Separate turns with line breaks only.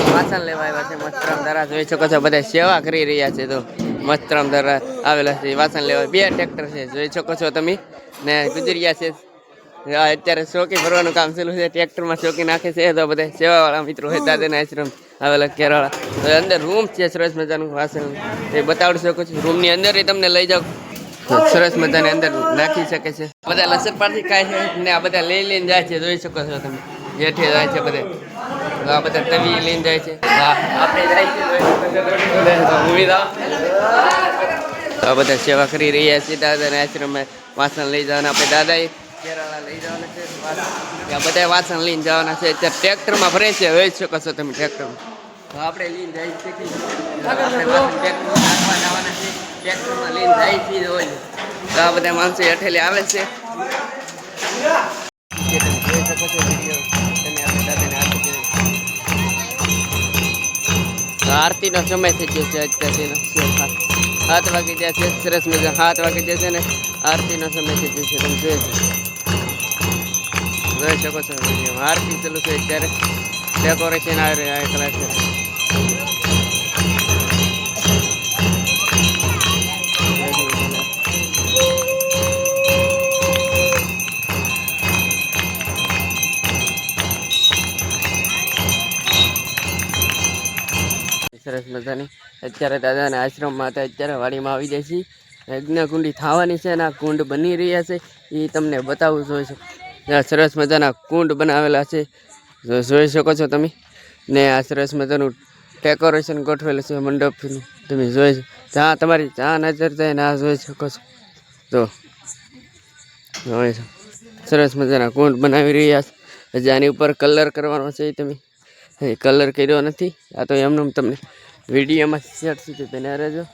વાસણ લેવા આવ્યા છે મસ્તરામ દરા જોઈ શકો છો બધા સેવા કરી રહ્યા છે તો મસ્તરામ દરા આવેલા છે વાસણ લેવા બે ટ્રેક્ટર છે જોઈ શકો છો તમે ને ગુજરિયા છે અત્યારે ચોકી ભરવાનું કામ ચાલુ છે ટ્રેક્ટરમાં ચોકી નાખે છે તો બધા સેવાવાળા મિત્રો હોય દાદાના આશ્રમ આવેલા કેરાળા તો અંદર રૂમ છે સરસ મજાનું વાસણ એ બતાવી શકો છો રૂમની અંદર તમને લઈ જાઓ સરસ મજાની અંદર નાખી શકે છે બધા લસણ પાછી ખાય છે ને આ બધા લઈને જાય છે જોઈ શકો છો તમે જેઠે જાય છે બધા આ બધા તવી લઈને જાય છે આપણે જાય છે આ બધા સેવા કરી રહ્યા છીએ દાદાના આશ્રમમાં વાસણ લઈ જવાના આપણે દાદાએ કેરાળા લઈ જવાના છે આ બધા વાસણ લઈને જવાના છે અત્યારે ટ્રેક્ટરમાં ભરે છે જોઈ શકો છો તમે ટ્રેક્ટરમાં તો આપણે લઈને જાય છે આપણે વાસણ ટ્રેક્ટરમાં નાખવા જવાના છે ટ્રેક્ટરમાં લઈને જાય છે હોય તો આ બધા માણસો હેઠેલી આવે છે જોઈ શકો છો વિડીયો તમે આપણે દાદાને આરતીનો સમય થઈ ગયો છે અત્યારનો 7 વાગી ગયા છે સરસ મજા 7 વાગી ગયા છે ને આરતીનો સમય થઈ ગયો છે તમે જોઈ શકો છો આરતી ચાલુ છે અત્યારે ડેકોરેશન આવી કલાક છે સરસ મજાની અત્યારે દાદાના આશ્રમમાં હતા અત્યારે વાડીમાં આવી જાય છે યજ્ઞકુંડી થવાની છે અને આ કુંડ બની રહ્યા છે એ તમને બતાવું જોઈ શકો સરસ મજાના કુંડ બનાવેલા છે જોઈ શકો છો તમે ને આ સરસ મજાનું ડેકોરેશન ગોઠવેલું છે મંડપનું તમે જોઈ જ્યાં તમારી જ્યાં નજર જાય ને આ જોઈ શકો છો તો જોઈ સરસ મજાના કુંડ બનાવી રહ્યા છે હજી આની ઉપર કલર કરવાનો છે તમે કલર કર્યો નથી આ તો એમનું તમને વિડીયોમાં શેર સુધી બન્યા રહેજો